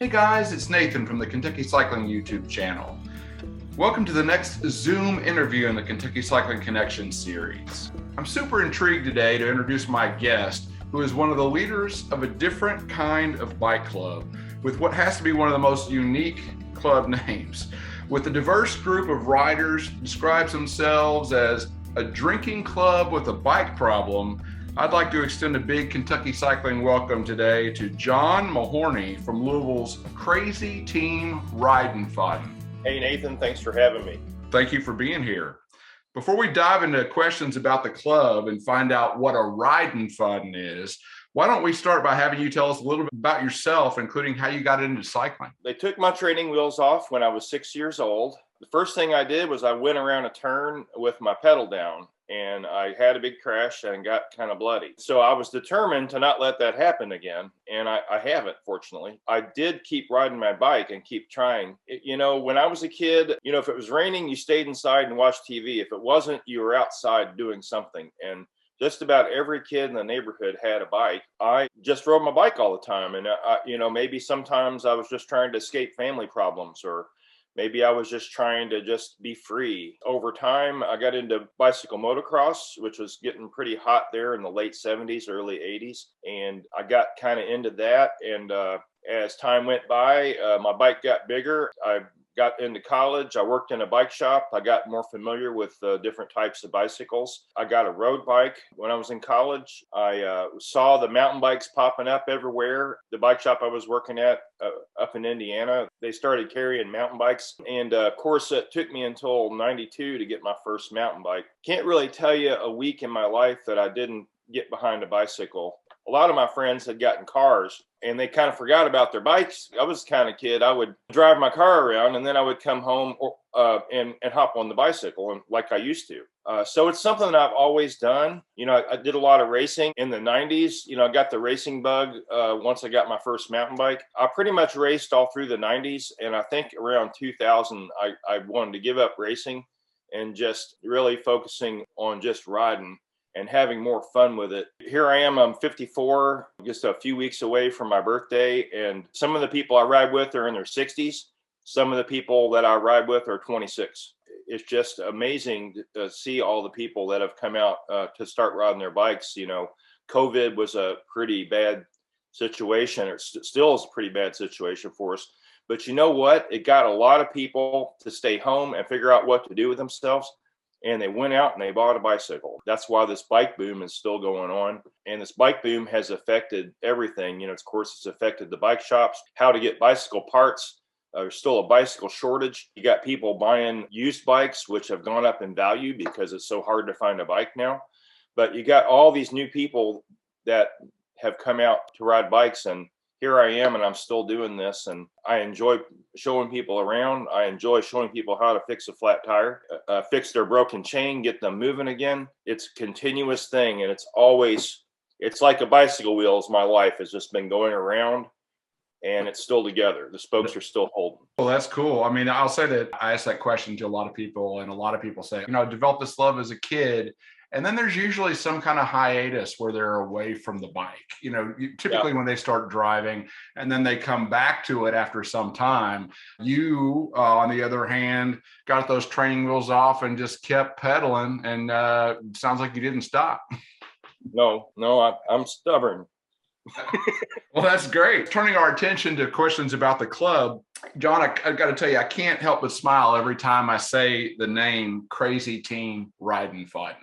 Hey guys, it's Nathan from the Kentucky Cycling YouTube channel. Welcome to the next Zoom interview in the Kentucky Cycling Connection series. I'm super intrigued today to introduce my guest, who is one of the leaders of a different kind of bike club with what has to be one of the most unique club names. With a diverse group of riders describes themselves as a drinking club with a bike problem, I'd like to extend a big Kentucky cycling welcome today to John Mahorney from Louisville's Crazy Ridenfaden. Hey Nathan, thanks for having me. Thank you for being here. Before we dive into questions about the club and find out what a Ridenfaden is, why don't we start by having you tell us a little bit about yourself, including how you got into cycling? They took my training wheels off when I was 6 years old. The first thing I did was I went around a turn with my pedal down, and I had a big crash and got kind of bloody. So I was determined to not let that happen again, and I haven't, fortunately. I did keep riding my bike and keep trying. When I was a kid, if it was raining, you stayed inside and watched TV. If it wasn't, you were outside doing something. And just about every kid in the neighborhood had a bike. I just rode my bike all the time. And, maybe sometimes I was just trying to escape family problems, or maybe I was just trying to just be free. Over time, I got into bicycle motocross, which was getting pretty hot there in the late 70s, early 80s. And I got kind of into that. And as time went by, my bike got bigger. I got into college. I worked in a bike shop. I got more familiar with different types of bicycles. I got a road bike. When I was in college, I saw the mountain bikes popping up everywhere. The bike shop I was working at up in Indiana, they started carrying mountain bikes. And of course, it took me until 92 to get my first mountain bike. Can't really tell you a week in my life that I didn't get behind a bicycle. A lot of my friends had gotten cars and they kind of forgot about their bikes. I was the kind of kid, I would drive my car around and then I would come home and hop on the bicycle and like I used to. So it's something that I've always done. I did a lot of racing in the 90s. I got the racing bug once I got my first mountain bike. I pretty much raced all through the 90s. And I think around 2000, I wanted to give up racing and just really focusing on just riding and having more fun with it. Here I am, I'm 54, just a few weeks away from my birthday. And some of the people I ride with are in their 60s. Some of the people that I ride with are 26. It's just amazing to see all the people that have come out to start riding their bikes. COVID was a pretty bad situation. It still is a pretty bad situation for us. But you know what? It got a lot of people to stay home and figure out what to do with themselves. And they went out and they bought a bicycle. That's why this bike boom is still going on. And this bike boom has affected everything. Of course, it's affected the bike shops, how to get bicycle parts. There's still a bicycle shortage. You got people buying used bikes, which have gone up in value because it's so hard to find a bike now. But you got all these new people that have come out to ride bikes, and here I am, and I'm still doing this, and I enjoy showing people around. I enjoy showing people how to fix a flat tire, fix their broken chain, get them moving again. It's a continuous thing, and it's like a bicycle wheel. My life has just been going around, and it's still together. The spokes are still holding. Well, that's cool. I mean, I'll say that I ask that question to a lot of people, and a lot of people say, I developed this love as a kid. And then there's usually some kind of hiatus where they're away from the bike, typically when they start driving, and then they come back to it after some time. You, on the other hand, got those training wheels off and just kept pedaling, and sounds like you didn't stop. No, I'm stubborn. Well, that's great. Turning our attention to questions about the club, John, I've got to tell you, I can't help but smile every time I say the name Crazy Ridenfaden.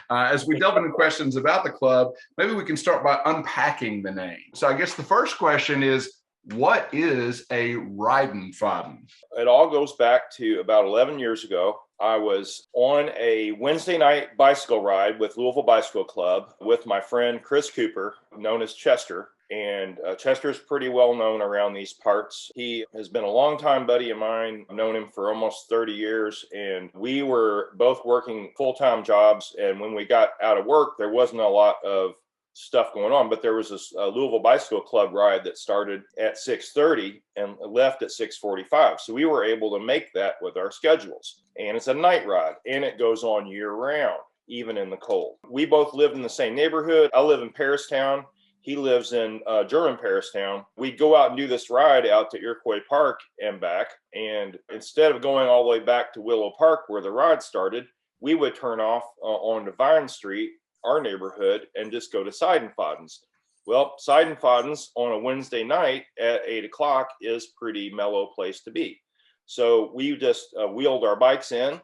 As we delve into questions about the club, maybe we can start by unpacking the name. So I guess the first question is, what is a Ridenfaden? It all goes back to about 11 years ago. I was on a Wednesday night bicycle ride with Louisville Bicycle Club with my friend Chris Cooper, known as Chester. And Chester's pretty well known around these parts. He has been a longtime buddy of mine. I've known him for almost 30 years. And we were both working full-time jobs. And when we got out of work, there wasn't a lot of stuff going on. But there was this Louisville Bicycle Club ride that started at 6:30 and left at 6:45. So we were able to make that with our schedules. And it's a night ride. And it goes on year-round, even in the cold. We both lived in the same neighborhood. I live in Paristown. He lives in German Paristown. We'd go out and do this ride out to Iroquois Park and back. And instead of going all the way back to Willow Park where the ride started, we would turn off on Vine Street, our neighborhood, and just go to Sidenfaden's. Well, Sidenfaden's on a Wednesday night at 8 o'clock is pretty mellow place to be. So we just wheeled our bikes in,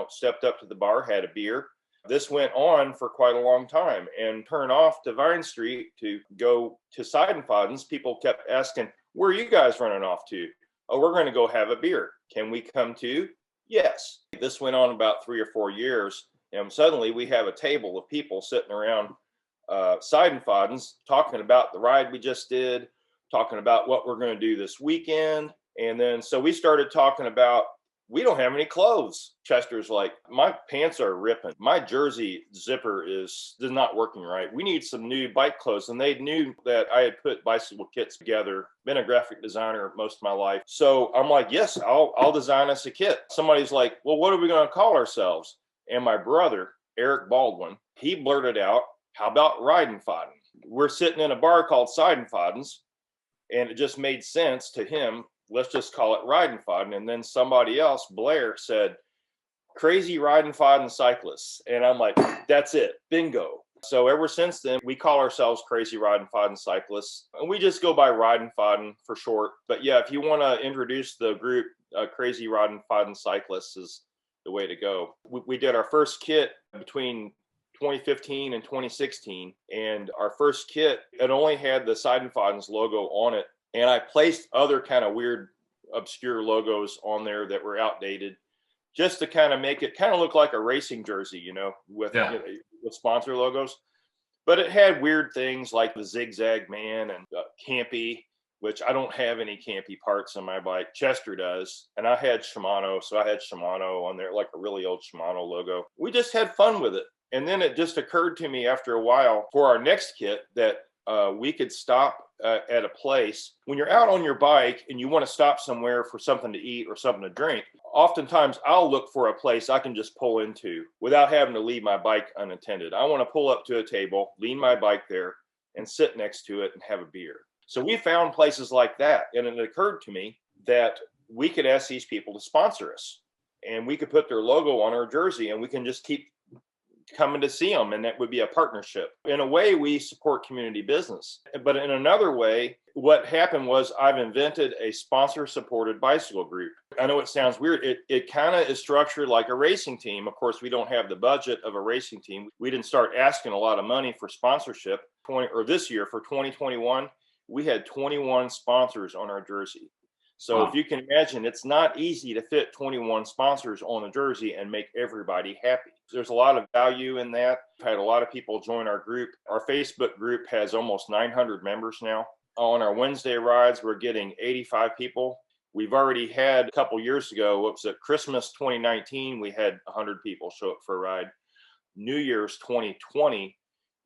stepped up to the bar, had a beer. This went on for quite a long time, and turn off to Vine Street to go to Sidenfaden's. People kept asking, where are you guys running off to? Oh, we're going to go have a beer. Can we come too? Yes. This went on about 3 or 4 years, and suddenly we have a table of people sitting around Sidenfaden's talking about the ride we just did, talking about what we're going to do this weekend. And then so we started talking about, we don't have any clothes. Chester's like, my pants are ripping. My jersey zipper is not working right. We need some new bike clothes. And they knew that I had put bicycle kits together, been a graphic designer most of my life. So I'm like, yes, I'll design us a kit. Somebody's like, well, what are we going to call ourselves? And my brother, Eric Baldwin, he blurted out, how about Ridenfaden? We're sitting in a bar called Sidenfaden's, and it just made sense to him. Let's just call it Ridenfaden. And then somebody else, Blair, said, Crazy Ridenfaden Cyclists. And I'm like, that's it. Bingo. So ever since then, we call ourselves Crazy Ridenfaden Cyclists. And we just go by Ridenfaden for short. But yeah, if you want to introduce the group, Crazy Ridenfaden Cyclists is the way to go. We did our first kit between 2015 and 2016. And our first kit, it only had the Sidenfaden's logo on it. And I placed other kind of weird, obscure logos on there that were outdated, just to kind of make it kind of look like a racing jersey, with sponsor logos. But it had weird things like the Zigzag Man and Campy, which I don't have any Campy parts on my bike. Chester does. And I had Shimano, so I had Shimano on there, like a really old Shimano logo. We just had fun with it. And then it just occurred to me after a while for our next kit that we could stop at a place. When you're out on your bike and you want to stop somewhere for something to eat or something to drink, oftentimes I'll look for a place I can just pull into without having to leave my bike unattended. I want to pull up to a table, lean my bike there, and sit next to it and have a beer. So we found places like that. And it occurred to me that we could ask these people to sponsor us, and we could put their logo on our jersey, and we can just keep coming to see them, and that would be a partnership. In a way, we support community business. But in another way, what happened was I've invented a sponsor-supported bicycle group. I know it sounds weird. It kind of is structured like a racing team. Of course, we don't have the budget of a racing team. We didn't start asking a lot of money for sponsorship. This year, for 2021, we had 21 sponsors on our jersey. So If you can imagine, it's not easy to fit 21 sponsors on a jersey and make everybody happy. There's a lot of value in that. We've had a lot of people join our group. Our Facebook group has almost 900 members now. On our Wednesday rides, we're getting 85 people. We've already had a couple years ago, what was it, Christmas 2019, we had 100 people show up for a ride. New Year's 2020,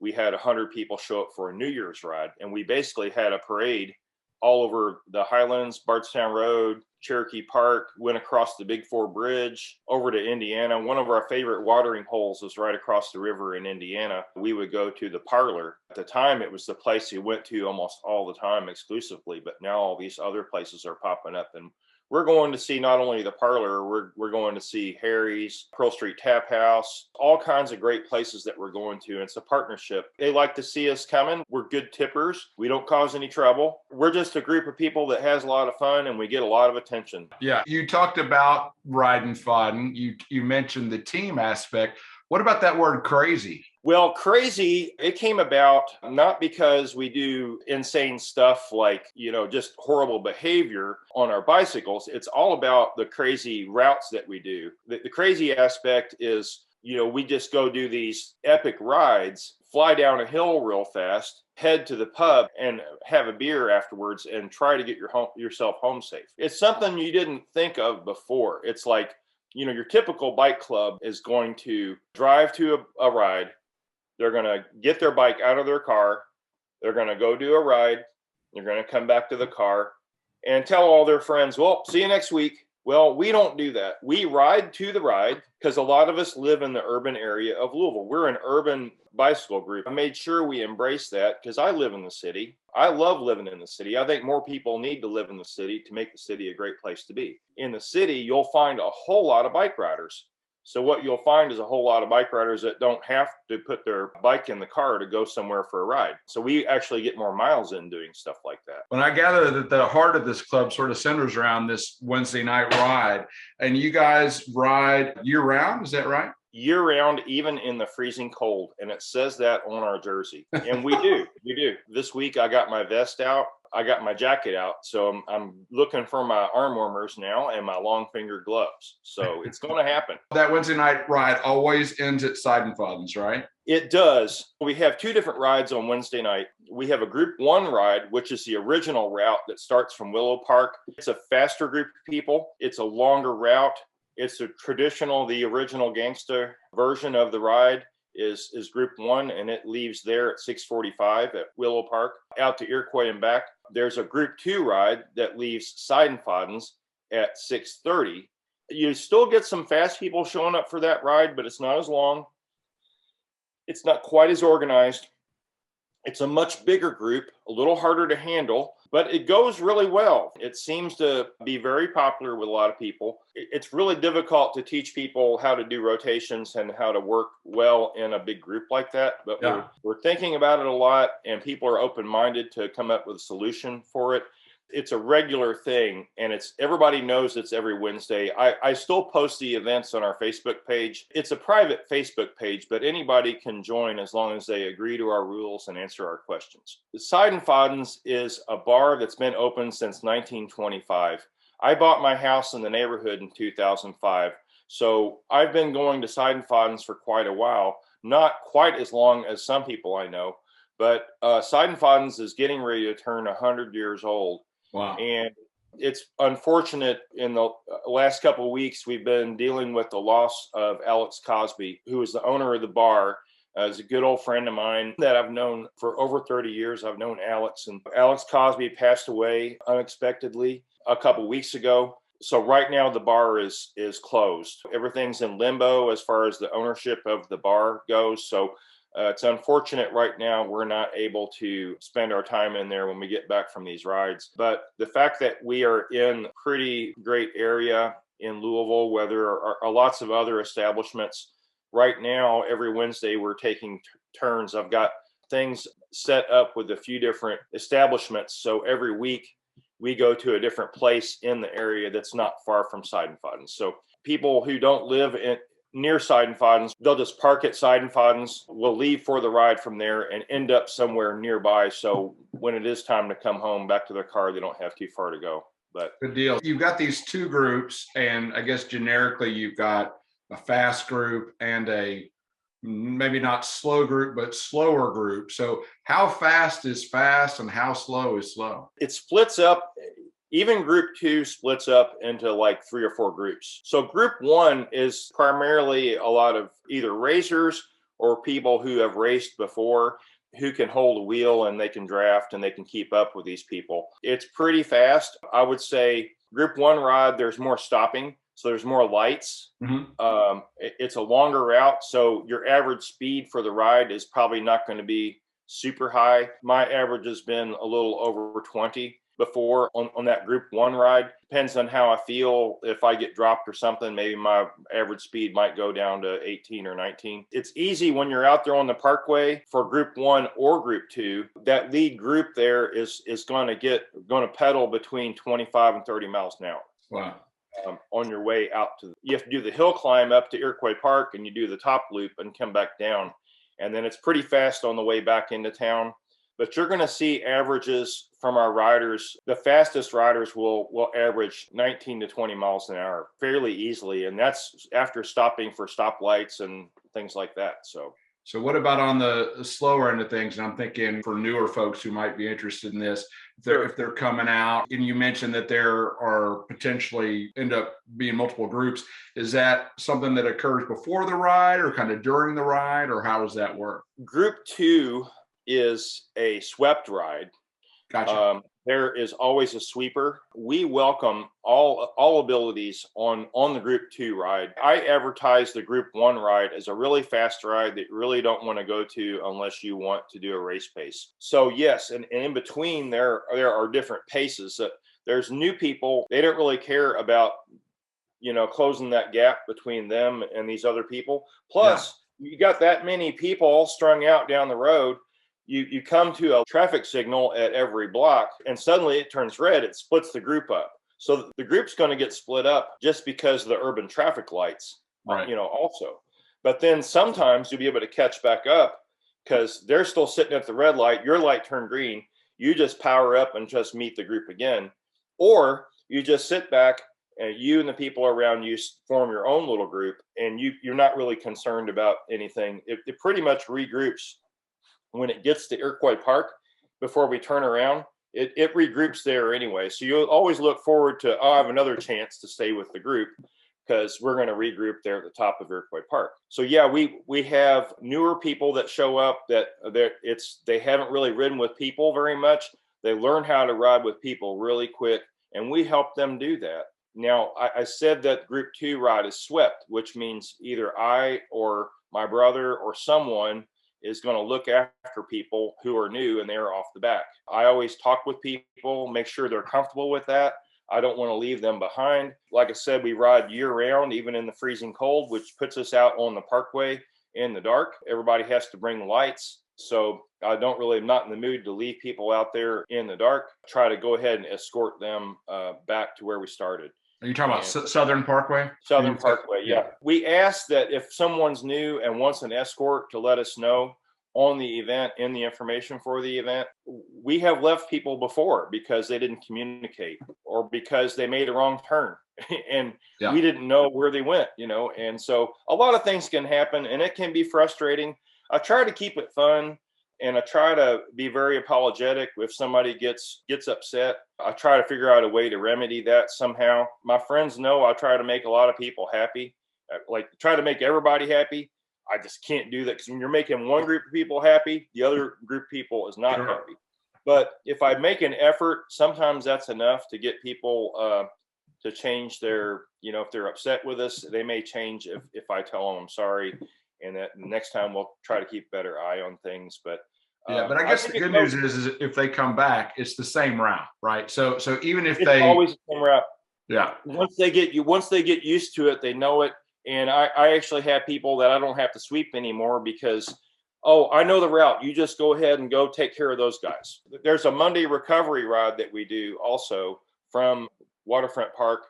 we had 100 people show up for a New Year's ride. And we basically had a parade all over the Highlands, Bardstown Road, Cherokee Park, went across the Big Four Bridge over to Indiana. One of our favorite watering holes is right across the river in Indiana. We would go to the Parlor. At the time, it was the place we went to almost all the time exclusively, but now all these other places are popping up. And we're going to see not only the Parlor, we're going to see Harry's, Pearl Street Tap House, all kinds of great places that we're going to. It's a partnership. They like to see us coming. We're good tippers. We don't cause any trouble. We're just a group of people that has a lot of fun, and we get a lot of attention. Yeah, you talked about Ridenfaden. You mentioned the team aspect. What about that word crazy? Well, crazy, it came about not because we do insane stuff like, just horrible behavior on our bicycles. It's all about the crazy routes that we do. The crazy aspect is, we just go do these epic rides, fly down a hill real fast, head to the pub and have a beer afterwards and try to get yourself home safe. It's something you didn't think of before. It's like, your typical bike club is going to drive to a ride. They're going to get their bike out of their car. They're going to go do a ride. They're going to come back to the car and tell all their friends, well, see you next week. Well, we don't do that. We ride to the ride because a lot of us live in the urban area of Louisville. We're an urban bicycle group. I made sure we embrace that because I live in the city. I love living in the city. I think more people need to live in the city to make the city a great place to be. In the city, you'll find a whole lot of bike riders. So what you'll find is a whole lot of bike riders that don't have to put their bike in the car to go somewhere for a ride. So we actually get more miles in doing stuff like that. When I gather that the heart of this club sort of centers around this Wednesday night ride, and you guys ride year round, is that right? Year round, even in the freezing cold. And it says that on our jersey. And we do. This week, I got my vest out. I got my jacket out. So I'm looking for my arm warmers now and my long finger gloves. So it's going to happen. That Wednesday night ride always ends at Sidenfaden's, right? It does. We have two different rides on Wednesday night. We have a group one ride, which is the original route that starts from Willow Park. It's a faster group of people. It's a longer route. It's a traditional, the original gangster version of the ride is group one, and it leaves there at 6:45 at Willow Park out to Iroquois and back. There's a group two ride that leaves Sidenfaden's at 6:30. You still get some fast people showing up for that ride, but it's not as long. It's not quite as organized. It's a much bigger group, a little harder to handle, but it goes really well. It seems to be very popular with a lot of people. It's really difficult to teach people how to do rotations and how to work well in a big group like that. But we're thinking about it a lot, and people are open-minded to come up with a solution for it. It's a regular thing, and everybody knows it's every Wednesday. I still post the events on our Facebook page. It's a private Facebook page, but anybody can join as long as they agree to our rules and answer our questions. Sidenfaden's is a bar that's been open since 1925. I bought my house in the neighborhood in 2005, so I've been going to Sidenfaden's for quite a while, not quite as long as some people I know, but Sidenfaden's is getting ready to turn 100 years old. Wow. And it's unfortunate in the last couple of weeks, we've been dealing with the loss of Alex Cosby, who is the owner of the bar. Is a good old friend of mine that I've known for over 30 years. I've known Alex, and Alex Cosby passed away unexpectedly a couple of weeks ago. So right now the bar is closed. Everything's in limbo as far as the ownership of the bar goes. So it's unfortunate right now we're not able to spend our time in there when we get back from these rides. But the fact that we are in a pretty great area in Louisville, where there are lots of other establishments, right now, every Wednesday we're taking turns. I've got things set up with a few different establishments. So every week we go to a different place in the area that's not far from Sidenfaden. So people who don't live near Sidenfaden's, they'll just park at Sidenfaden's. We'll leave for the ride from there and end up somewhere nearby. So when it is time to come home back to their car, they don't have too far to go. But good deal. You've got these two groups, and I guess generically you've got a fast group and a maybe not slow group, but slower group. So how fast is fast and how slow is slow? It splits up. Even group two splits up into like 3 or 4 groups. So group one is primarily a lot of either racers or people who have raced before, who can hold a wheel and they can draft and they can keep up with these people. It's pretty fast. I would say group one ride, there's more stopping. So there's more lights. Mm-hmm. It's a longer route. So your average speed for the ride is probably not going to be super high. My average has been a little over 20 before on that group one ride. Depends on how I feel. If I get dropped or something, maybe my average speed might go down to 18 or 19. It's easy when you're out there on the parkway for group one or group two. That lead group there is going to pedal between 25 and 30 miles an hour. Wow. On your way out you have to do the hill climb up to Iroquois Park, and you do the top loop and come back down. And then it's pretty fast on the way back into town. But you're going to see averages from our riders. The fastest riders will average 19 to 20 miles an hour fairly easily. And that's after stopping for stoplights and things like that. So what about on the slower end of things? And I'm thinking for newer folks who might be interested in this, if they're coming out, and you mentioned that there are potentially end up being multiple groups, is that something that occurs before the ride or kind of during the ride, or how does that work? Group two is a swept ride. Gotcha. there is always a sweeper. We welcome all abilities on the Group 2 ride. I advertise the Group 1 ride as a really fast ride that you really don't want to go to unless you want to do a race pace. So yes, and in between there are different paces. There's new people. They don't really care about, closing that gap between them and these other people. Plus, you got that many people all strung out down the road. You come to a traffic signal at every block and suddenly it turns red. It splits the group up. So the group's going to get split up just because of the urban traffic lights, Right. Also. But then sometimes you'll be able to catch back up because they're still sitting at the red light. Your light turned green. You just power up and just meet the group again. Or you just sit back and you and the people around you form your own little group and you're not really concerned about anything. It pretty much regroups when it gets to Iroquois Park before we turn around. It regroups there anyway. So you'll always look forward to, I have another chance to stay with the group because we're going to regroup there at the top of Iroquois Park. So yeah, we have newer people that show up that they haven't really ridden with people very much. They learn how to ride with people really quick, and we help them do that. Now, I said that Group 2 ride is swept, which means either I or my brother or someone is going to look after people who are new and they're off the back. I always talk with people, make sure they're comfortable with that. I don't want to leave them behind. Like I said, we ride year round, even in the freezing cold, which puts us out on the parkway in the dark. Everybody has to bring lights. So I'm not in the mood to leave people out there in the dark. Try to go ahead and escort them back to where we started. Are you talking about Southern Parkway? Southern Parkway, yeah. We ask that if someone's new and wants an escort to let us know on the event, in the information for the event. We have left people before because they didn't communicate or because they made a wrong turn and we didn't know where they went, and so a lot of things can happen and it can be frustrating. I try to keep it fun. And I try to be very apologetic if somebody gets upset. I try to figure out a way to remedy that somehow. My friends know I try to make a lot of people happy, like try to make everybody happy. I just can't do that because when you're making one group of people happy, the other group of people is not happy. But if I make an effort, sometimes that's enough to get people to change their, if they're upset with us, they may change if I tell them I'm sorry. And that next time we'll try to keep a better eye on things. But but I guess the good news is if they come back, it's the same route, right? So even if it's always the same route. Yeah. Once they get used to it, they know it. And I actually have people that I don't have to sweep anymore because, I know the route. You just go ahead and go take care of those guys. There's a Monday recovery ride that we do also from Waterfront Park,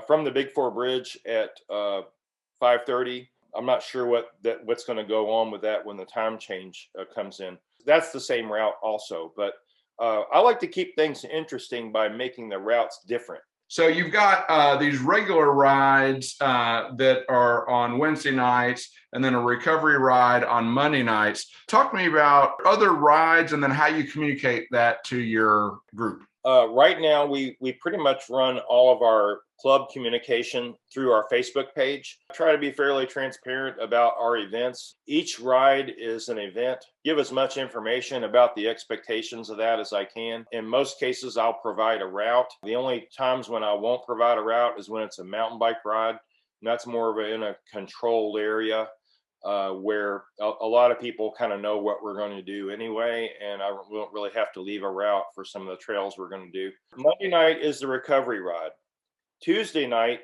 from the Big Four Bridge at 5:30. I'm not sure what's going to go on with that when the time change comes in. That's the same route also, but I like to keep things interesting by making the routes different. So you've got these regular rides that are on Wednesday nights and then a recovery ride on Monday nights. Talk to me about other rides and then how you communicate that to your group. Right now, we pretty much run all of our club communication through our Facebook page. I try to be fairly transparent about our events. Each ride is an event. Give as much information about the expectations of that as I can. In most cases, I'll provide a route. The only times when I won't provide a route is when it's a mountain bike ride. And that's more of in a controlled area. Where a lot of people kind of know what we're going to do anyway, and I won't really have to leave a route for some of the trails we're going to do. Monday night is the recovery ride. Tuesday night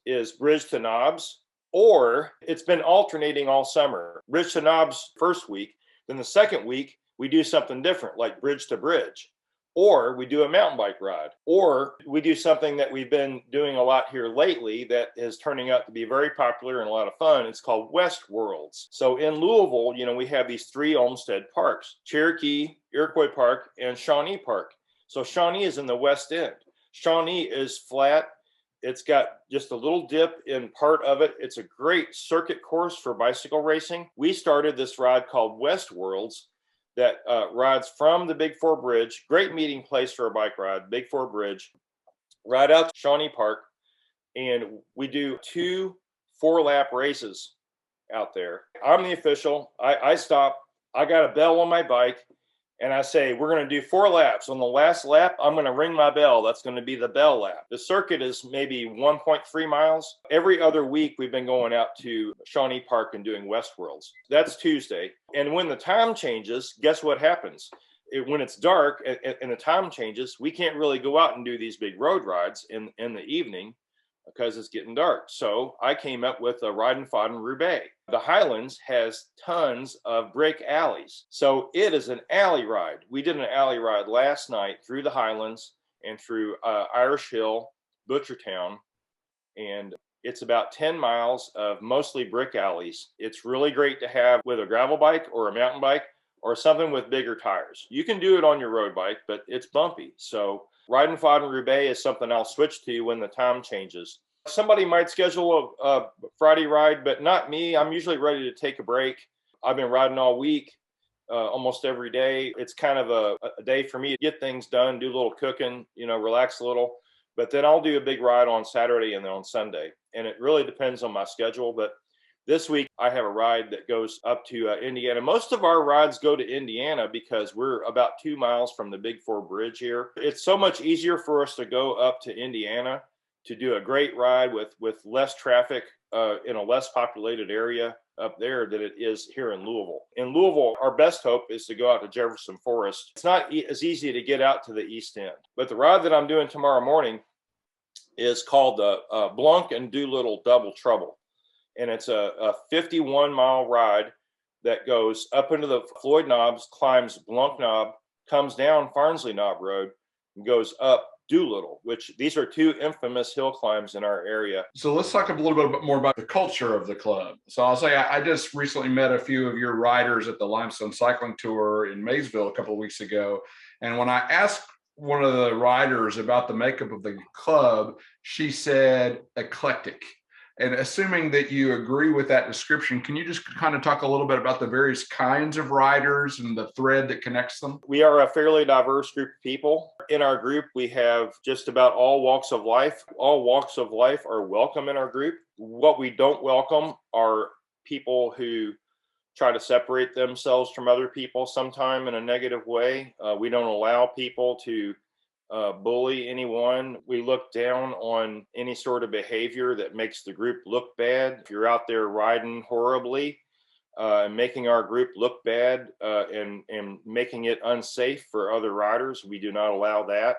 is Bridge to Knobs, or it's been alternating all summer. Bridge to Knobs first week, then the second week we do something different like Bridge to Bridge. Or we do a mountain bike ride, or we do something that we've been doing a lot here lately that is turning out to be very popular and a lot of fun. It's called West Worlds. So in Louisville, we have these 3 Olmsted parks: Cherokee, Iroquois Park, and Shawnee Park. So Shawnee is in the west end. Shawnee is flat. It's got just a little dip in part of it. It's a great circuit course for bicycle racing. We started this ride called West Worlds that rides from the Big Four Bridge, great meeting place for a bike ride, Big Four Bridge, right out to Shawnee Park. And we do 2 4-lap races out there. I'm the official. I stop. I got a bell on my bike. And I say, we're going to do 4 laps. On the last lap, I'm going to ring my bell. That's going to be the bell lap. The circuit is maybe 1.3 miles. Every other week, we've been going out to Shawnee Park and doing Westworlds. That's Tuesday. And when the time changes, guess what happens? When it's dark and the time changes, we can't really go out and do these big road rides in the evening because it's getting dark. So I came up with a Ridenfaden Roubaix. The Highlands has tons of brick alleys. So it is an alley ride. We did an alley ride last night through the Highlands and through Irish Hill, Butchertown, and it's about 10 miles of mostly brick alleys. It's really great to have with a gravel bike or a mountain bike or something with bigger tires. You can do it on your road bike, but it's bumpy. So Ridenfaden Roubaix is something I'll switch to when the time changes. Somebody might schedule a Friday ride, but not me. I'm usually ready to take a break. I've been riding all week, almost every day. It's kind of a day for me to get things done, do a little cooking, relax a little. But then I'll do a big ride on Saturday and then on Sunday. And it really depends on my schedule. But this week, I have a ride that goes up to Indiana. Most of our rides go to Indiana because we're about 2 miles from the Big Four Bridge here. It's so much easier for us to go up to Indiana to do a great ride with less traffic in a less populated area up there than it is here in Louisville. In Louisville, our best hope is to go out to Jefferson Forest. It's not as easy to get out to the east end. But the ride that I'm doing tomorrow morning is called the Blanc and Doolittle Double Trouble. And it's a 51-mile ride that goes up into the Floyd Knobs, climbs Blanc Knob, comes down Farnsley Knob Road, and goes up Doolittle, which these are 2 infamous hill climbs in our area. So let's talk a little bit more about the culture of the club. So I'll say I just recently met a few of your riders at the Limestone Cycling Tour in Maysville a couple of weeks ago. And when I asked one of the riders about the makeup of the club, she said eclectic. And assuming that you agree with that description, can you just kind of talk a little bit about the various kinds of riders and the thread that connects them? We are a fairly diverse group of people. In our group, we have just about all walks of life. All walks of life are welcome in our group. What we don't welcome are people who try to separate themselves from other people sometime in a negative way. We don't allow people to bully anyone. We look down on any sort of behavior that makes the group look bad. If you're out there riding horribly and making our group look bad and making it unsafe for other riders, we do not allow that.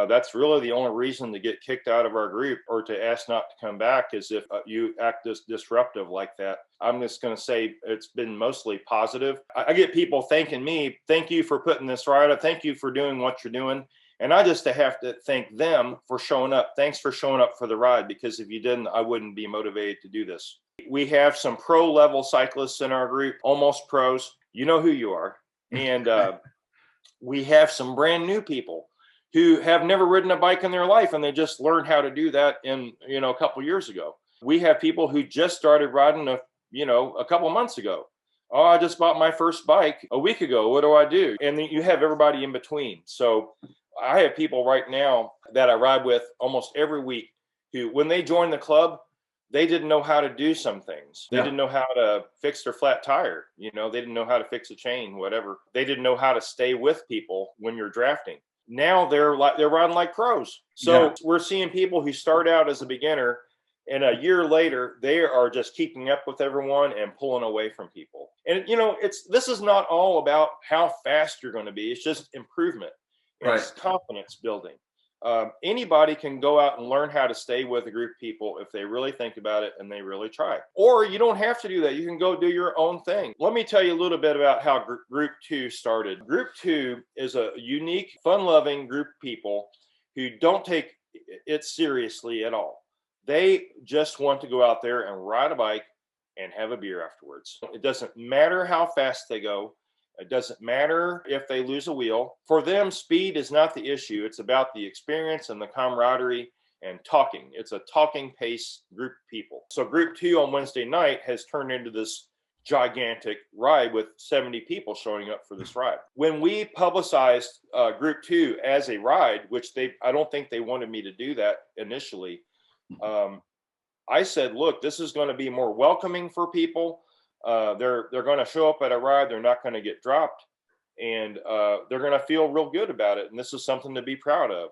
That's really the only reason to get kicked out of our group or to ask not to come back is if you act disruptive like that. I'm just going to say it's been mostly positive. I get people thanking me, thank you for putting this ride up, thank you for doing what you're doing. And I just have to thank them for showing up. Thanks for showing up for the ride, because if you didn't, I wouldn't be motivated to do this. We have some pro level cyclists in our group, almost pros. You know who you are. And we have some brand new people who have never ridden a bike in their life, and they just learned how to do that in, a couple years ago. We have people who just started riding a couple months ago. Oh, I just bought my first bike a week ago. What do I do? And then you have everybody in between. So I have people right now that I ride with almost every week who, when they joined the club, they didn't know how to do some things. They didn't know how to fix their flat tire. They didn't know how to fix a chain, whatever. They didn't know how to stay with people when you're drafting. Now they're riding like pros. So we're seeing people who start out as a beginner, and a year later, they are just keeping up with everyone and pulling away from people. And, this is not all about how fast you're going to be. It's just improvement. It's confidence building. Anybody can go out and learn how to stay with a group of people if they really think about it and they really try. Or you don't have to do that. You can go do your own thing. Let me tell you a little bit about how Group 2 started. Group 2 is a unique, fun-loving group of people who don't take it seriously at all. They just want to go out there and ride a bike and have a beer afterwards. It doesn't matter how fast they go. It doesn't matter if they lose a wheel. For them, speed is not the issue. It's about the experience and the camaraderie and talking. It's a talking pace group of people. So Group 2 on Wednesday night has turned into this gigantic ride with 70 people showing up for this ride. When we publicized Group 2 as a ride, which I don't think they wanted me to do that initially, I said, look, this is going to be more welcoming for people. They're going to show up at a ride. They're not going to get dropped. and they're going to feel real good about it. And this is something to be proud of.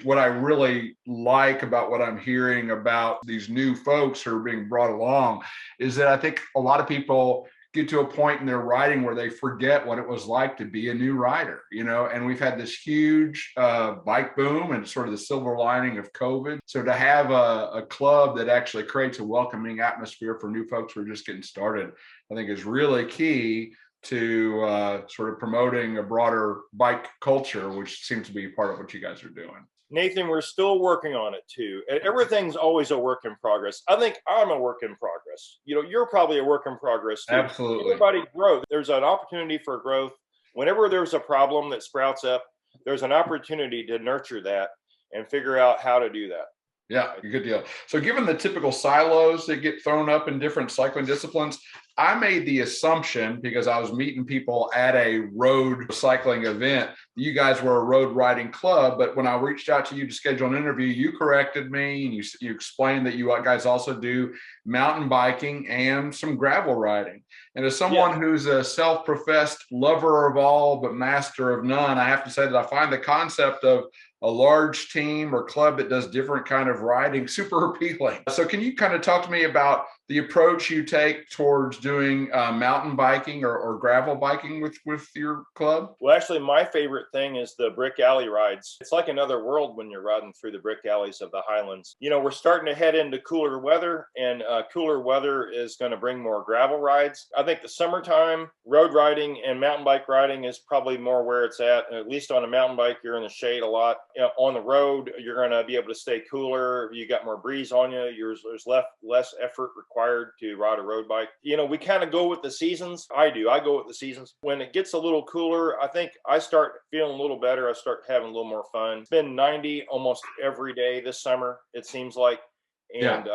What I really like about what I'm hearing about these new folks who are being brought along is that I think a lot of people get to a point in their riding where they forget what it was like to be a new rider, and we've had this huge bike boom and sort of the silver lining of COVID. So to have a club that actually creates a welcoming atmosphere for new folks who are just getting started, I think is really key to sort of promoting a broader bike culture, which seems to be part of what you guys are doing. Nathan, we're still working on it too. Everything's always a work in progress. I think I'm a work in progress. You're probably a work in progress too. Absolutely. Everybody grows. There's an opportunity for growth. Whenever there's a problem that sprouts up, there's an opportunity to nurture that and figure out how to do that. Yeah, good deal. So given the typical silos that get thrown up in different cycling disciplines, I made the assumption, because I was meeting people at a road cycling event, you guys were a road riding club. But when I reached out to you to schedule an interview, you corrected me and you explained that you guys also do mountain biking and some gravel riding. And as someone who's a self-professed lover of all but master of none, I have to say that I find the concept of a large team or club that does different kind of riding super appealing. So can you kind of talk to me about the approach you take towards doing mountain biking or gravel biking with your club? Well, actually, my favorite thing is the brick alley rides. It's like another world when you're riding through the brick alleys of the Highlands. We're starting to head into cooler weather, and cooler weather is going to bring more gravel rides. I think the summertime road riding and mountain bike riding is probably more where it's at least on a mountain bike, you're in the shade a lot. On the road, you're going to be able to stay cooler. You got more breeze on you. There's less effort required to ride a road bike. We kind of go with the seasons. I go with the seasons. When it gets a little cooler, I think I start feeling a little better. I start having a little more fun. It's been 90 almost every day this summer, it seems like. And,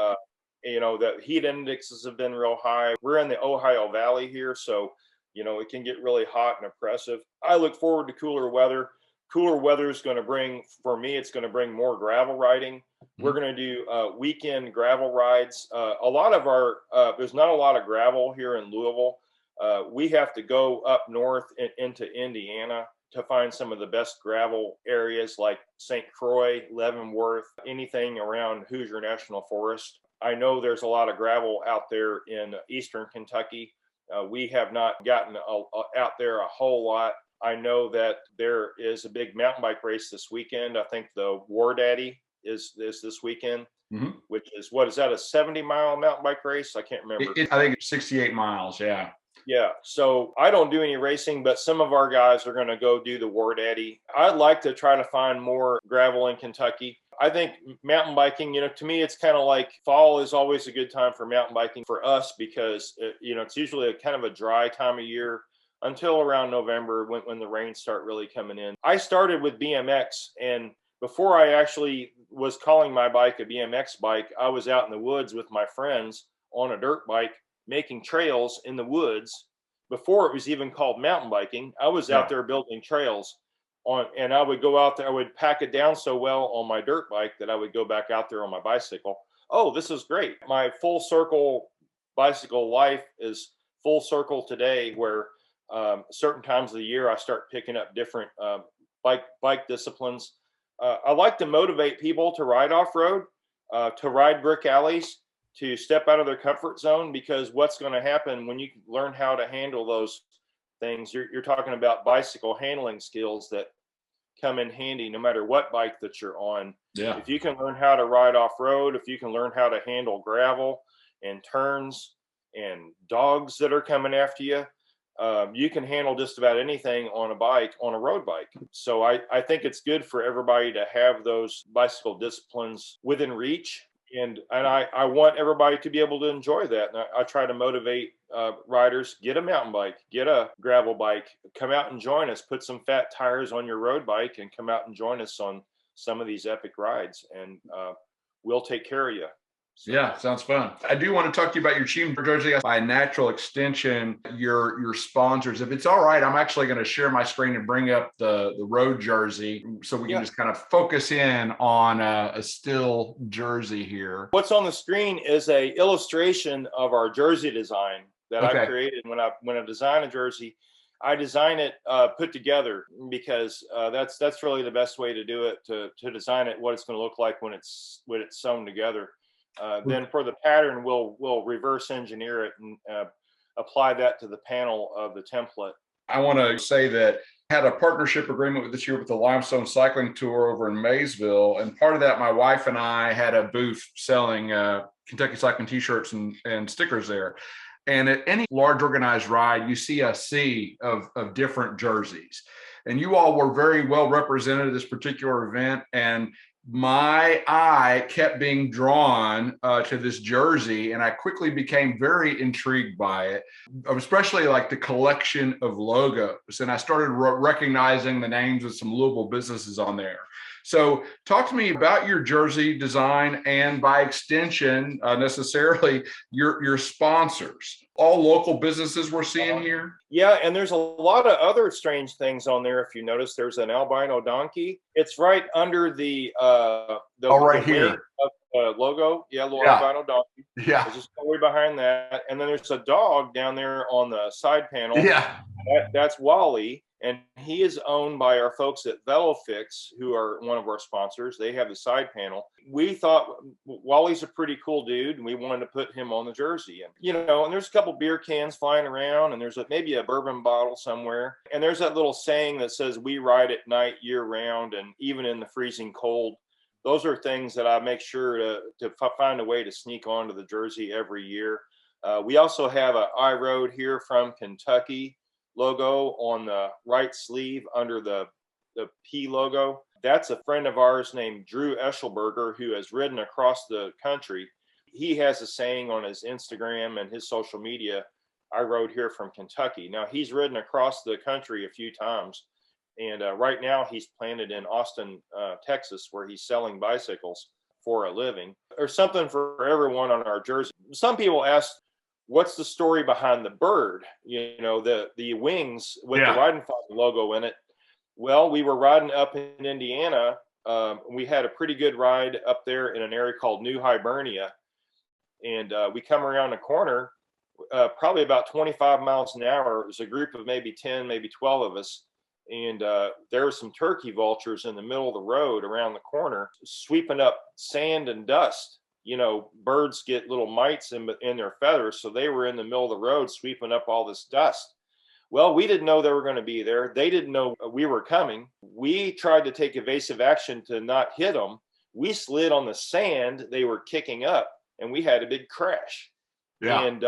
the heat indexes have been real high. We're in the Ohio Valley here, so, it can get really hot and oppressive. I look forward to cooler weather. Cooler weather is going to bring, for me, it's going to bring more gravel riding. We're going to do weekend gravel rides. A lot of there's not a lot of gravel here in Louisville. We have to go up north into Indiana to find some of the best gravel areas like St. Croix, Leavenworth, anything around Hoosier National Forest. I know there's a lot of gravel out there in eastern Kentucky. We have not gotten out there a whole lot. I know that there is a big mountain bike race this weekend. I think the War Daddy is this weekend, which is, what is that, a 70-mile mountain bike race? I can't remember. I think it's 68 miles. Yeah. Yeah. So I don't do any racing, but some of our guys are going to go do the War Daddy. I'd like to try to find more gravel in Kentucky. I think mountain biking, to me, it's kind of like fall is always a good time for mountain biking for us because, it's usually a kind of a dry time of year until around November when the rains start really coming in. I started with BMX, and before I actually was calling my bike a BMX bike, I was out in the woods with my friends on a dirt bike making trails in the woods. Before it was even called mountain biking, I was out there building trails and I would go out there. I would pack it down so well on my dirt bike that I would go back out there on my bicycle. Oh, this is great. My full circle bicycle life is full circle today, where certain times of the year I start picking up different bike disciplines. I like to motivate people to ride off-road, to ride brick alleys, to step out of their comfort zone, because what's going to happen when you learn how to handle those things, you're talking about bicycle handling skills that come in handy no matter what bike that you're on. Yeah. If you can learn how to ride off-road, if you can learn how to handle gravel and turns and dogs that are coming after you, you can handle just about anything on a road bike. So I think it's good for everybody to have those bicycle disciplines within reach. And I want everybody to be able to enjoy that. And I try to motivate riders, get a mountain bike, get a gravel bike, come out and join us, put some fat tires on your road bike and come out and join us on some of these epic rides. And we'll take care of you. So. Yeah, sounds fun. I do want to talk to you about your team jersey. By natural extension, your sponsors. If it's all right, I'm actually going to share my screen and bring up the road jersey so we can just kind of focus in on a still jersey here. What's on the screen is a illustration of our jersey design that I created when I design a jersey. I design it put together, because that's really the best way to do it, to design it what it's going to look like when it's sewn together. Then for the pattern, we'll reverse engineer it and apply that to the panel of the template. I want to say that I had a partnership agreement with this year with the Limestone Cycling Tour over in Maysville. And part of that, my wife and I had a booth selling Kentucky Cycling t-shirts and stickers there. And at any large organized ride, you see a sea of different jerseys. And you all were very well represented at this particular event. And my eye kept being drawn to this jersey, and I quickly became very intrigued by it, especially like the collection of logos. And I started recognizing the names of some Louisville businesses on there. So talk to me about your jersey design, and by extension, necessarily your sponsors. All local businesses we're seeing here? Yeah, and there's a lot of other strange things on there. If you notice, there's an albino donkey. It's right under the right here logo. Yeah, little albino donkey. Yeah. There's a story behind that. And then there's a dog down there on the side panel. Yeah. That's Wally. And he is owned by our folks at VeloFix, who are one of our sponsors. They have the side panel. We thought Wally's a pretty cool dude, and we wanted to put him on the jersey. And, and there's a couple beer cans flying around, and there's maybe a bourbon bottle somewhere. And there's that little saying that says, "We ride at night year round, and even in the freezing cold." Those are things that I make sure to find a way to sneak onto the jersey every year. We also have a I Rode Here from Kentucky logo on the right sleeve under the P logo. That's a friend of ours named Drew Eschelberger, who has ridden across the country. He has a saying on his Instagram and his social media, "I rode here from Kentucky." Now, he's ridden across the country a few times, and right now he's planted in Austin, Texas, where he's selling bicycles for a living. There's something for everyone on our jersey. Some people ask, what's the story behind the bird? The wings with the Ridenfaden logo in it. Well, we were riding up in Indiana. We had a pretty good ride up there in an area called New Hibernia. And we come around a corner, probably about 25 miles an hour. It was a group of maybe 10, maybe 12 of us. And there were some turkey vultures in the middle of the road around the corner, sweeping up sand and dust. Birds get little mites in their feathers. So they were in the middle of the road sweeping up all this dust. Well, we didn't know they were going to be there. They didn't know we were coming. We tried to take evasive action to not hit them. We slid on the sand they were kicking up, and we had a big crash. Yeah. And,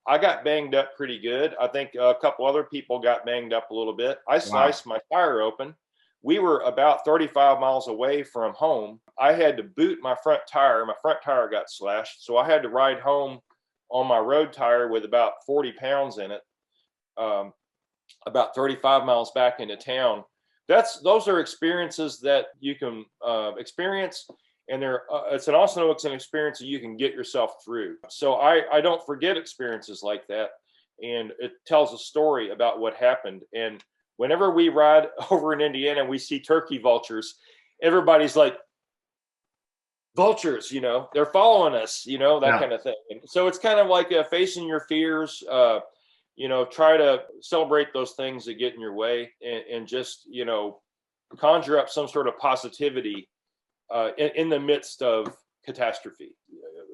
I got banged up pretty good. I think a couple other people got banged up a little bit. I sliced my tire open. We were about 35 miles away from home. I had to boot my front tire. My front tire got slashed. So I had to ride home on my road tire with about 40 pounds in it, about 35 miles back into town. Those are experiences that you can experience. And it's an experience that you can get yourself through. So I don't forget experiences like that. And it tells a story about what happened. And whenever we ride over in Indiana and we see turkey vultures, everybody's like, vultures, they're following us, that kind of thing. And so it's kind of like facing your fears, try to celebrate those things that get in your way, and just, conjure up some sort of positivity in the midst of catastrophe.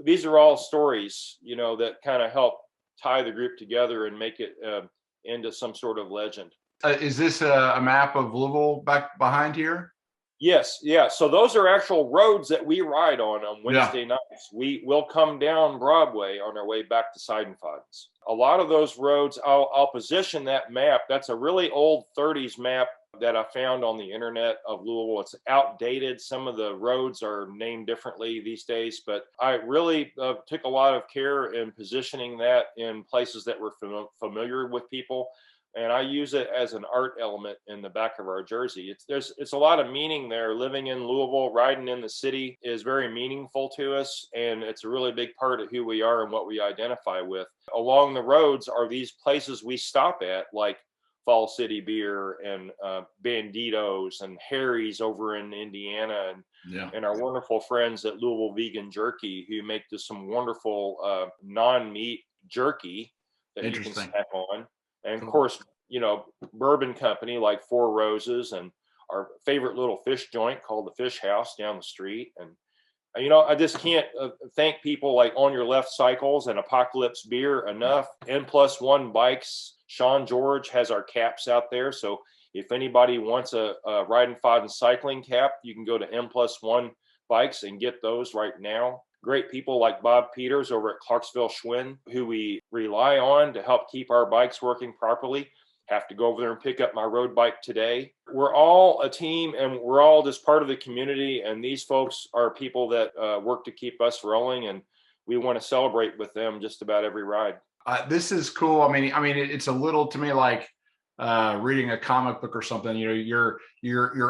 These are all stories, that kind of help tie the group together and make it into some sort of legend. Is this a map of Louisville back behind here? Yes. Yeah. So those are actual roads that we ride on Wednesday nights. We will come down Broadway on our way back to Sidenfaden. A lot of those roads, I'll position that map. That's a really old 30s map that I found on the internet of Louisville. It's outdated. Some of the roads are named differently these days, but I really took a lot of care in positioning that in places that were familiar with people. And I use it as an art element in the back of our jersey. It's a lot of meaning there. Living in Louisville, riding in the city is very meaningful to us. And it's a really big part of who we are and what we identify with. Along the roads are these places we stop at, like Fall City Beer and Banditos and Harry's over in Indiana, and our wonderful friends at Louisville Vegan Jerky, who make some wonderful non-meat jerky that you can snack on. And of course, bourbon company like Four Roses, and our favorite little fish joint called the Fish House down the street. And I just can't thank people like On Your Left Cycles and Apocalypse Beer enough. N+1 Bikes, Sean George has our caps out there. So if anybody wants a Ridenfaden cycling cap, you can go to N+1 Bikes and get those right now. Great people like Bob Peters over at Clarksville Schwinn, who we rely on to help keep our bikes working properly. Have to go over there and pick up my road bike today. We're all a team, and we're all just part of the community. And these folks are people that work to keep us rolling, and we want to celebrate with them just about every ride. This is cool. I mean, it's a little to me like reading a comic book or something. Your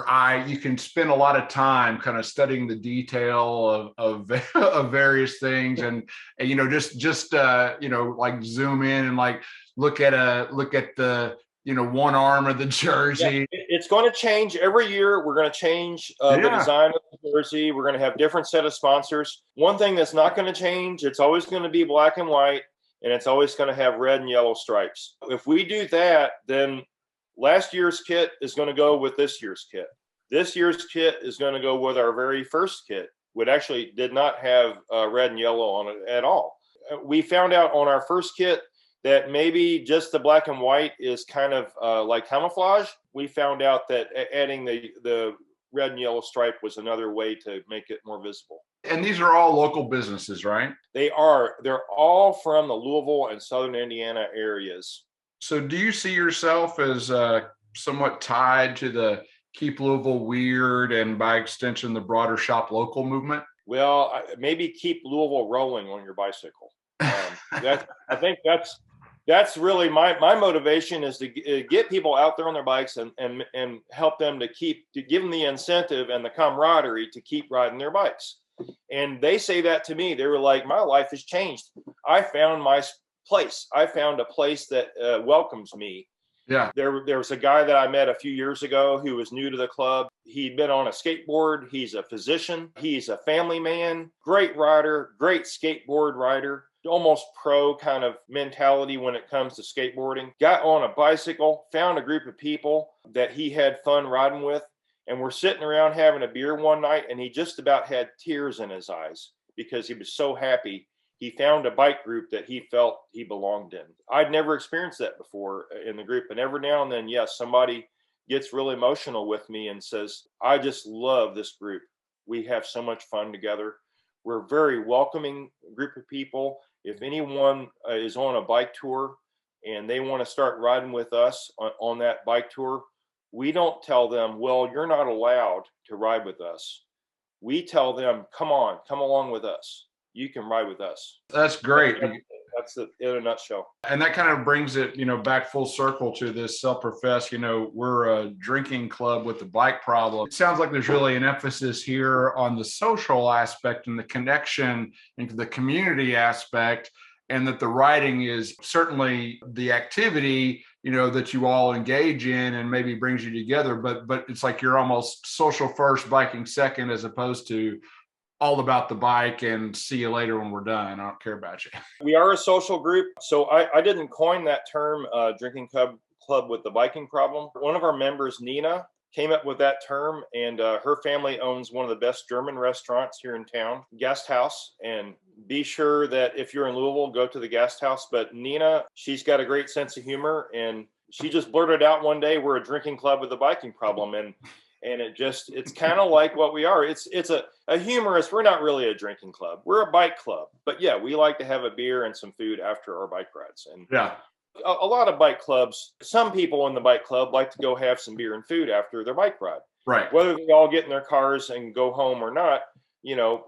eye, you can spend a lot of time kind of studying the detail of of various things, and just like zoom in and like look at the one arm of the jersey. Yeah, it's going to change every year. We're going to change the design of the jersey. We're going to have different set of sponsors. One thing that's not going to change, it's always going to be black and white, and it's always going to have red and yellow stripes. If we do that, then last year's kit is going to go with this year's kit. This year's kit is going to go with our very first kit, which actually did not have red and yellow on it at all. We found out on our first kit that maybe just the black and white is kind of like camouflage. We found out that adding the red and yellow stripe was another way to make it more visible. And these are all local businesses, right? They are. They're all from the Louisville and Southern Indiana areas. So do you see yourself as somewhat tied to the Keep Louisville Weird and by extension, the broader Shop Local movement? Well, maybe keep Louisville rolling on your bicycle. I think that's really my motivation, is to get people out there on their bikes and help them to give them the incentive and the camaraderie to keep riding their bikes. And they say that to me. They were like, my life has changed. I found my place. I found a place that welcomes me. Yeah. There was a guy that I met a few years ago who was new to the club. He'd been on a skateboard. He's a physician. He's a family man, great rider, great skateboard rider, almost pro kind of mentality when it comes to skateboarding. Got on a bicycle, found a group of people that he had fun riding with, and we're sitting around having a beer one night, and he just about had tears in his eyes because he was so happy. He found a bike group that he felt he belonged in. I'd never experienced that before in the group. And every now and then, yes, somebody gets really emotional with me and says, I just love this group. We have so much fun together. We're a very welcoming group of people. If anyone is on a bike tour and they want to start riding with us on that bike tour, we don't tell them, well, you're not allowed to ride with us. We tell them, come on, come along with us. You can ride with us. That's great. That's it in a nutshell. And that kind of brings it, back full circle to this self-professed, we're a drinking club with the bike problem. It sounds like there's really an emphasis here on the social aspect and the connection into the community aspect, and that the riding is certainly the activity, that you all engage in and maybe brings you together. But it's like you're almost social first, biking second, as opposed to all about the bike and see you later when we're done. I don't care about you. We are a social group. So I didn't coin that term, drinking club with the biking problem. One of our members, Nina, came up with that term, and her family owns one of the best German restaurants here in town, Guest House. And be sure that if you're in Louisville, go to the Guest House. But Nina, she's got a great sense of humor, and she just blurted out one day, we're a drinking club with a biking problem. And it's kind of like what we are. It's a humorous, we're not really a drinking club. We're a bike club. But yeah, we like to have a beer and some food after our bike rides. And yeah, a lot of bike clubs, some people in the bike club like to go have some beer and food after their bike ride. Right. Whether they all get in their cars and go home or not,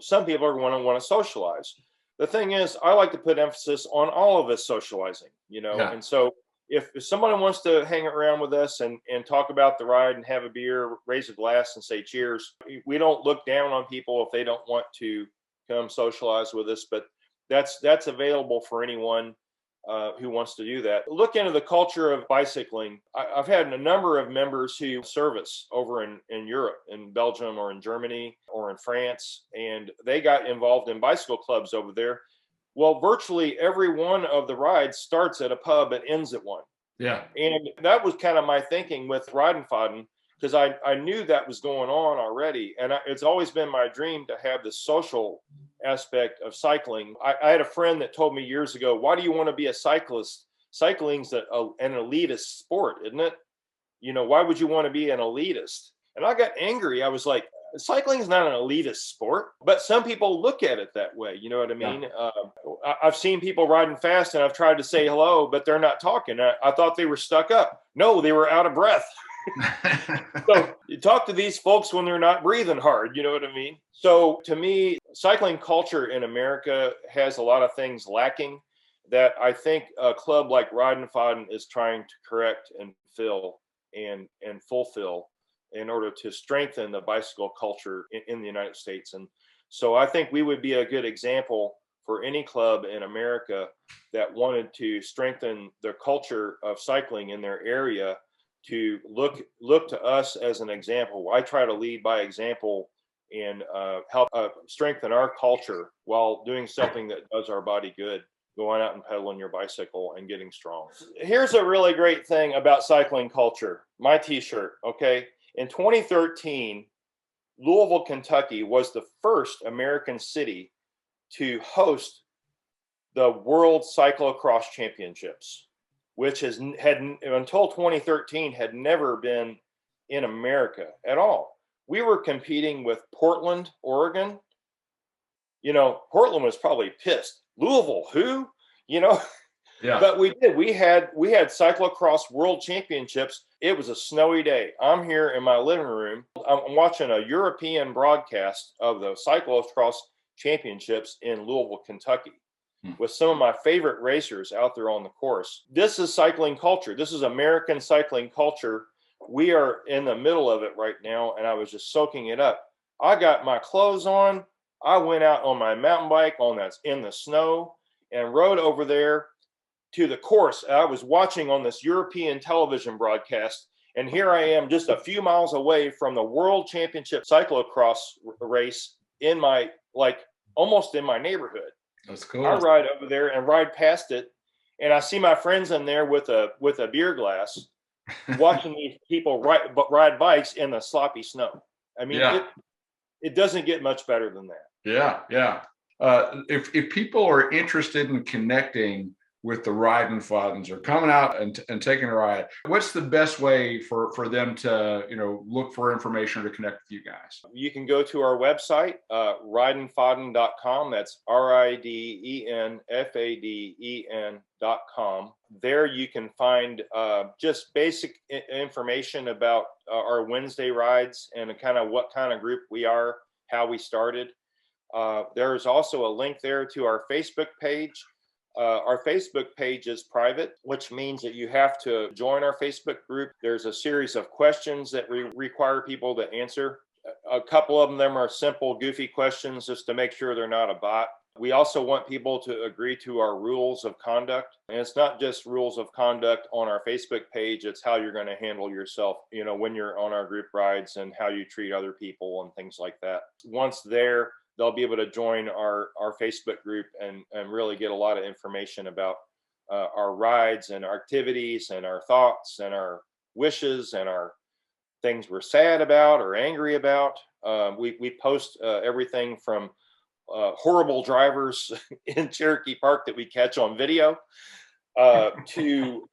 some people are going to want to socialize. The thing is, I like to put emphasis on all of us socializing, Yeah. And so if someone wants to hang around with us and talk about the ride and have a beer, raise a glass and say cheers, we don't look down on people if they don't want to come socialize with us, but that's available for anyone who wants to do that. Look into the culture of bicycling. I've had a number of members who service over in Europe, in Belgium or in Germany or in France, and they got involved in bicycle clubs over there. Well, virtually every one of the rides starts at a pub and ends at one. Yeah. And that was kind of my thinking with Ridenfaden, because I knew that was going on already. And it's always been my dream to have the social aspect of cycling. I had a friend that told me years ago, why do you want to be a cyclist? Cycling's an elitist sport, isn't it? You know, why would you want to be an elitist? And I got angry. I was like, cycling is not an elitist sport, but some people look at it that way. You know what I mean? Yeah. I've seen people riding fast and I've tried to say hello, but they're not talking. I thought they were stuck up. No, they were out of breath. So you talk to these folks when they're not breathing hard. You know what I mean? So to me, cycling culture in America has a lot of things lacking that I think a club like Ridenfaden is trying to correct and fill and fulfill in order to strengthen the bicycle culture in the United States. And so I think we would be a good example for any club in America that wanted to strengthen the culture of cycling in their area to look to us as an example. I try to lead by example and help strengthen our culture while doing something that does our body good, going out and pedaling your bicycle and getting strong. Here's a really great thing about cycling culture, my t-shirt, okay? In 2013, Louisville, Kentucky was the first American city to host the World Cyclocross Championships, which had until 2013 had never been in America at all. We were competing with Portland, Oregon. You know, Portland was probably pissed. Louisville, who? You know, Yeah. But we did. We had cyclocross world championships. It was a snowy day. I'm here in my living room. I'm watching a European broadcast of the cyclocross championships in Louisville, Kentucky, with some of my favorite racers out there on the course. This is cycling culture. This is American cycling culture. We are in the middle of it right now, and I was just soaking it up. I got my clothes on. I went out on my mountain bike in the snow and rode over there to the course. I was watching on this European television broadcast, and here I am just a few miles away from the World Championship cyclocross race almost in my neighborhood. That's cool. I ride over there and ride past it, and I see my friends in there with a beer glass, watching these people ride bikes in the sloppy snow. I mean, yeah. It doesn't get much better than that. Yeah. If people are interested in connecting with the Ridenfadens or coming out and taking a ride, what's the best way for them to, look for information or to connect with you guys? You can go to our website, ridenfaden.com. That's ridenfaden.com. There you can find just basic information about our Wednesday rides and kind of what kind of group we are, how we started. There's also a link there to our Facebook page. Our Facebook page is private, which means that you have to join our Facebook group. There's a series of questions that we require people to answer. A couple of them are simple, goofy questions just to make sure they're not a bot. We also want people to agree to our rules of conduct. And it's not just rules of conduct on our Facebook page. It's how you're going to handle yourself, when you're on our group rides and how you treat other people and things like that. Once there, they'll be able to join our Facebook group and really get a lot of information about our rides and our activities and our thoughts and our wishes and our things we're sad about or angry about. We post everything from horrible drivers in Cherokee Park that we catch on video to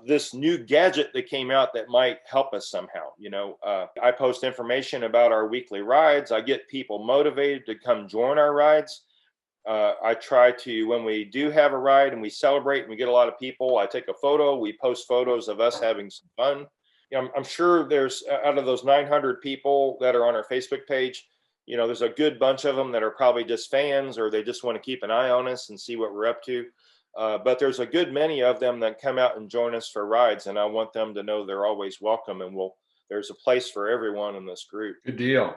this new gadget that came out that might help us somehow. I post information about our weekly rides. I get people motivated to come join our rides. I try to, when we do have a ride and we celebrate and we get a lot of people, I take a photo. We post photos of us having some fun. I'm sure there's, out of those 900 people that are on our Facebook page, there's a good bunch of them that are probably just fans, or they just want to keep an eye on us and see what we're up to. But there's a good many of them that come out and join us for rides, and I want them to know they're always welcome, and there's a place for everyone in this group. Good deal.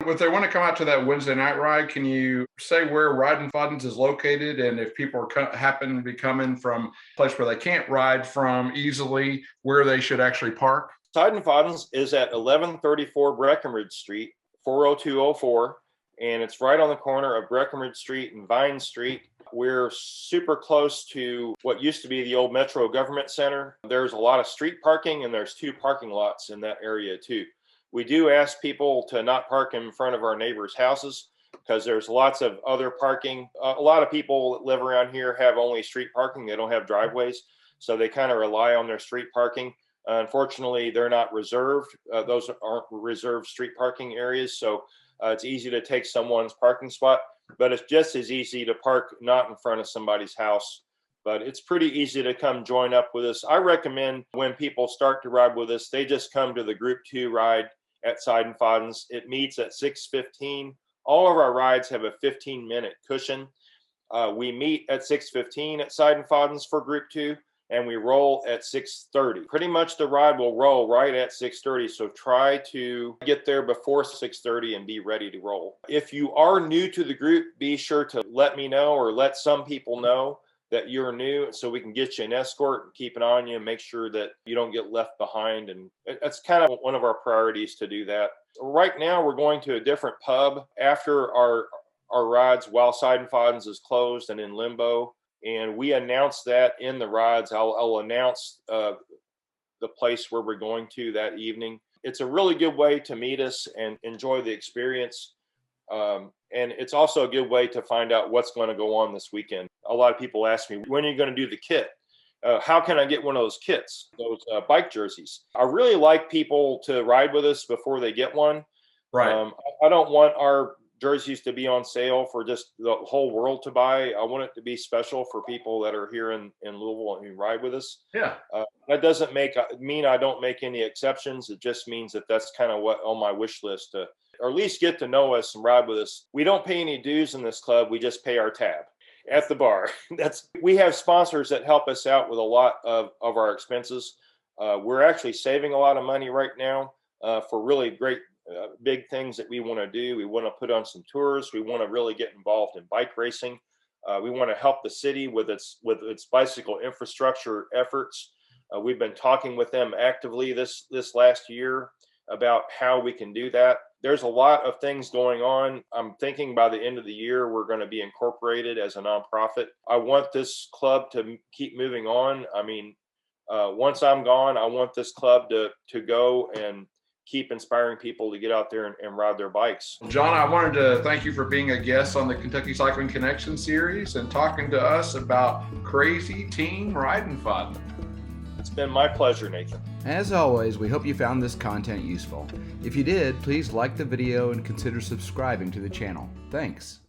If they want to come out to that Wednesday night ride, can you say where Ridenfadens is located, and if people happen to be coming from a place where they can't ride from easily, where they should actually park? Sidenfaden is at 1134 Breckenridge Street, 40204, and it's right on the corner of Breckenridge Street and Vine Street. We're super close to what used to be the old Metro Government Center. There's a lot of street parking, and there's 2 parking lots in that area too. We do ask people to not park in front of our neighbors' houses because there's lots of other parking. A lot of people that live around here have only street parking. They don't have driveways, so they kind of rely on their street parking. Unfortunately, they're not reserved. Those aren't reserved street parking areas, so it's easy to take someone's parking spot, but it's just as easy to park not in front of somebody's house. But it's pretty easy to come join up with us. I recommend when people start to ride with us, they just come to the Group 2 ride at Sidenfaden's. It meets at 6:15. All of our rides have a 15-minute cushion. We meet at 6:15 at Sidenfaden's for Group 2, and we roll at 6:30. Pretty much the ride will roll right at 6:30, so try to get there before 6:30 and be ready to roll. If you are new to the group, be sure to let me know or let some people know that you're new so we can get you an escort and keep an eye on you and make sure that you don't get left behind. And that's kind of one of our priorities to do that. Right now, we're going to a different pub after our rides while Sidenfaden's is closed and in limbo. And we announce that in the rides. I'll announce the place where we're going to that evening. It's a really good way to meet us and enjoy the experience. And it's also a good way to find out what's going to go on this weekend. A lot of people ask me, when are you going to do the kit? How can I get one of those kits, those bike jerseys? I really like people to ride with us before they get one. Right. I don't want our jerseys to be on sale for just the whole world to buy. I want it to be special for people that are here in Louisville and who ride with us. Yeah. That doesn't mean I don't make any exceptions. It just means that that's kind of what on my wish list to, or at least get to know us and ride with us. We don't pay any dues in this club. We just pay our tab at the bar. We have sponsors that help us out with a lot of our expenses. We're actually saving a lot of money right now for really great big things that we want to do. We want to put on some tours. We want to really get involved in bike racing. We want to help the city with its bicycle infrastructure efforts. We've been talking with them actively this last year about how we can do that. There's a lot of things going on. I'm thinking by the end of the year, we're going to be incorporated as a nonprofit. I want this club to keep moving on. I mean, once I'm gone, I want this club to go and keep inspiring people to get out there and ride their bikes. John, I wanted to thank you for being a guest on the Kentucky Cycling Connection series and talking to us about Crazy Ridenfaden. It's been my pleasure, Nathan. As always, we hope you found this content useful. If you did, please like the video and consider subscribing to the channel. Thanks.